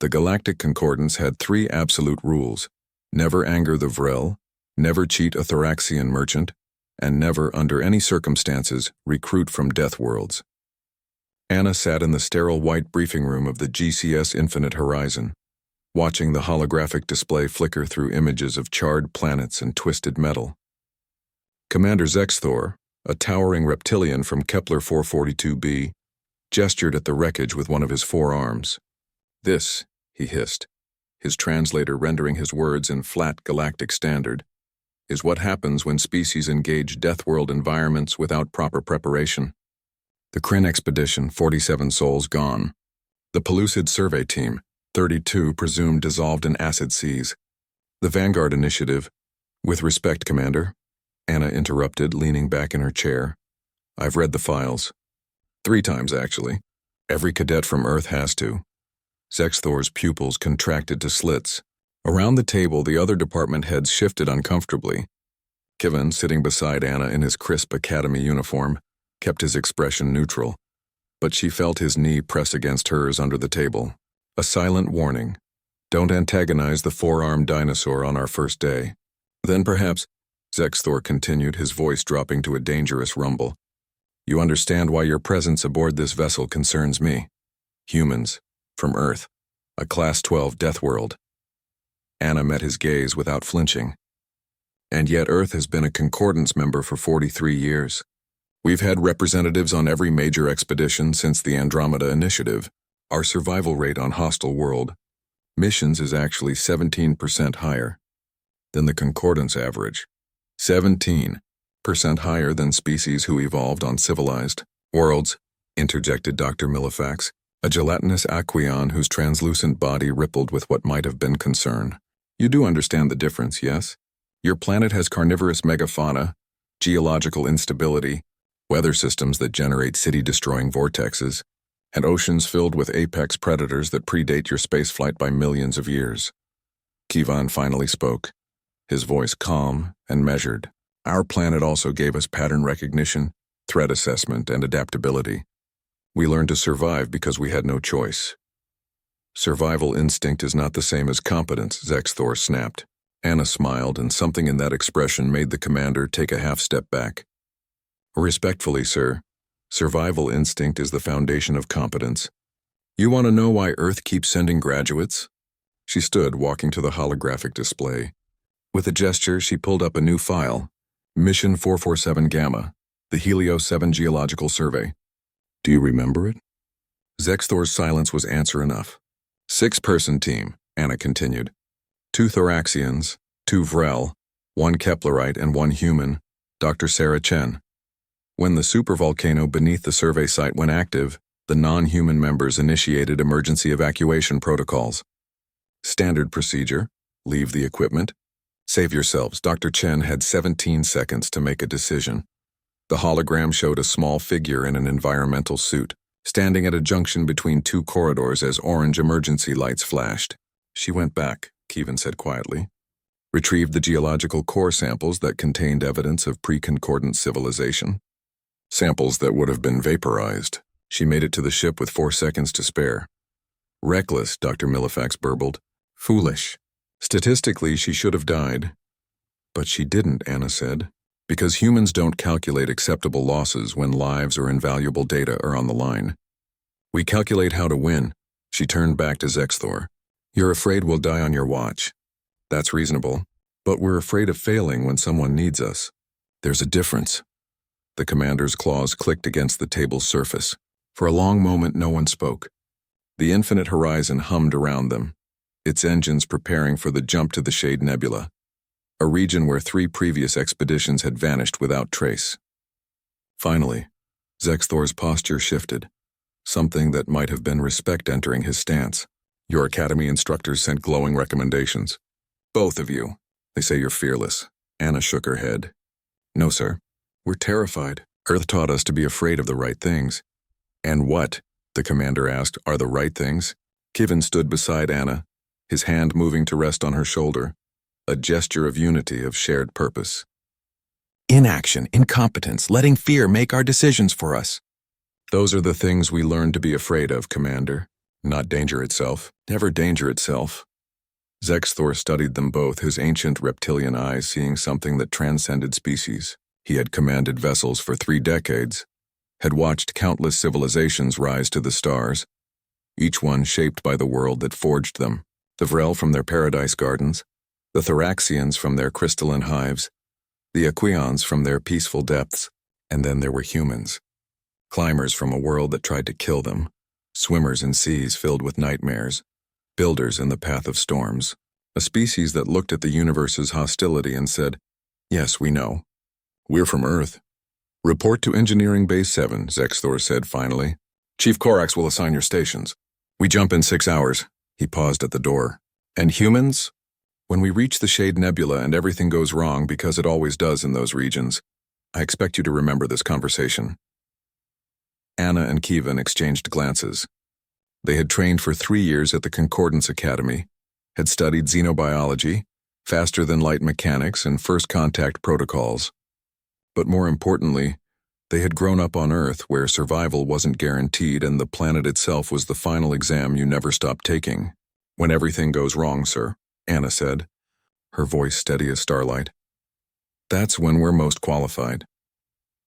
The Galactic Concordance had 3 absolute rules: never anger the Vrel, never cheat a Thoraxian merchant, and never, under any circumstances, recruit from Deathworlds. Anna sat in the sterile white briefing room of the GCS Infinite Horizon, watching the holographic display flicker through images of charred planets and twisted metal. Commander Zexthor, a towering reptilian from Kepler 442b, gestured at the wreckage with one of his forearms. "This," he hissed, his translator rendering his words in flat galactic standard, "is what happens when species engage Deathworld environments without proper preparation. The Kryn expedition, 47 souls gone. The Pellucid survey team, 32 presumed dissolved in acid seas. The Vanguard initiative—" "With respect, Commander," Anna interrupted, leaning back in her chair. "I've read the files. 3 times, actually. Every cadet from Earth has to." Zexthor's pupils contracted to slits. Around the table, the other department heads shifted uncomfortably. Kivin, sitting beside Anna in his crisp academy uniform, kept his expression neutral, but she felt his knee press against hers under the table. A silent warning: don't antagonize the 4-armed dinosaur on our first day. "Then perhaps," Zexthor continued, his voice dropping to a dangerous rumble, "you understand why your presence aboard this vessel concerns me. Humans, from Earth, a Class 12 Deathworld." Anna met his gaze without flinching. "And yet Earth has been a Concordance member for 43 years. We've had representatives on every major expedition since the Andromeda Initiative. Our survival rate on hostile world missions is actually 17% higher than the Concordance average. 17% higher than species who evolved on civilized worlds," interjected Dr. Millifax, a gelatinous Aquion whose translucent body rippled with what might have been concern. "You do understand the difference, yes? Your planet has carnivorous megafauna, geological instability, weather systems that generate city-destroying vortexes, and oceans filled with apex predators that predate your spaceflight by millions of years." Kivin finally spoke, his voice calm and measured. "Our planet also gave us pattern recognition, threat assessment, and adaptability. We learned to survive because we had no choice." "Survival instinct is not the same as competence," Zexthor snapped. Anna smiled, and something in that expression made the commander take a half-step back. "Respectfully, sir, survival instinct is the foundation of competence. You want to know why Earth keeps sending graduates?" She stood, walking to the holographic display. With a gesture, she pulled up a new file. "Mission 447 Gamma, the Helio 7 Geological Survey. Do you remember it?" Zexthor's silence was answer enough. 6-person team, Anna continued. 2 Thoraxians, 2 Vrel, 1 Keplerite, and 1 human, Dr. Sarah Chen. When the supervolcano beneath the survey site went active, the non-human members initiated emergency evacuation protocols. Standard procedure: leave the equipment. Save yourselves. Dr. Chen had 17 seconds to make a decision. The hologram showed a small figure in an environmental suit, standing at a junction between 2 corridors as orange emergency lights flashed. "She went back," Kivin said quietly. "Retrieved the geological core samples that contained evidence of pre-concordant civilization. Samples that would have been vaporized. She made it to the ship with 4 seconds to spare." "Reckless," Dr. Millifax burbled. "Foolish. Statistically, she should have died." "But she didn't," Anna said, "because humans don't calculate acceptable losses when lives or invaluable data are on the line. We calculate how to win." She turned back to Zexthor. "You're afraid we'll die on your watch. That's reasonable, but we're afraid of failing when someone needs us. There's a difference." The commander's claws clicked against the table's surface. For a long moment, no one spoke. The Infinite Horizon hummed around them, its engines preparing for the jump to the Shade Nebula, a region where 3 previous expeditions had vanished without trace. Finally, Zexthor's posture shifted, something that might have been respect entering his stance. "Your academy instructors sent glowing recommendations. Both of you. They say you're fearless." Anna shook her head. "No, sir. We're terrified. Earth taught us to be afraid of the right things." "And what," the commander asked, "are the right things?" Kivin stood beside Anna, his hand moving to rest on her shoulder, a gesture of unity, of shared purpose. "Inaction, incompetence, letting fear make our decisions for us. Those are the things we learned to be afraid of, Commander." Not danger itself. Never danger itself. Zexthor studied them both, his ancient reptilian eyes seeing something that transcended species. He had commanded vessels for 3 decades, had watched countless civilizations rise to the stars, each one shaped by the world that forged them. The Vrel from their paradise gardens, the Thoraxians from their crystalline hives, the Aqueons from their peaceful depths, and then there were humans. Climbers from a world that tried to kill them, swimmers in seas filled with nightmares, builders in the path of storms, a species that looked at the universe's hostility and said, "Yes, we know. We're from Earth." "Report to Engineering Base 7, Zexthor said finally. "Chief Corax will assign your stations. We jump in 6 hours." He paused at the door. "And humans? When we reach the Shade Nebula and everything goes wrong, because it always does in those regions, I expect you to remember this conversation." Anna and Kevin exchanged glances. They had trained for 3 years at the Concordance Academy, had studied xenobiology, faster-than-light mechanics, and first contact protocols. But more importantly, they had grown up on Earth where survival wasn't guaranteed and the planet itself was the final exam you never stopped taking. "When everything goes wrong, sir," Anna said, her voice steady as starlight. "That's when we're most qualified."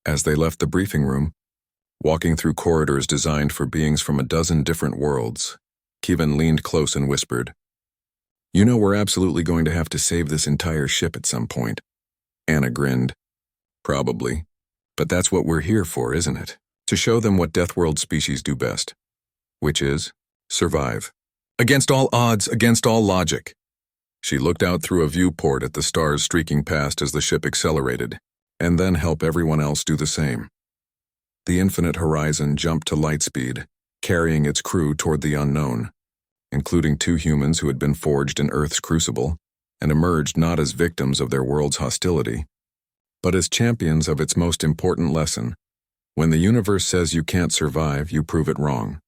As they left the briefing room, walking through corridors designed for beings from a dozen different worlds, Kevin leaned close and whispered, "You know we're absolutely going to have to save this entire ship at some point." Anna grinned. "Probably. But that's what we're here for, isn't it? To show them what Deathworld species do best. Which is, survive. Against all odds, against all logic." She looked out through a viewport at the stars streaking past as the ship accelerated, and then help everyone else do the same. The infinite horizon jumped to light speed, carrying its crew toward the unknown, including 2 humans who had been forged in Earth's crucible and emerged not as victims of their world's hostility, but as champions of its most important lesson: when the universe says you can't survive, you prove it wrong.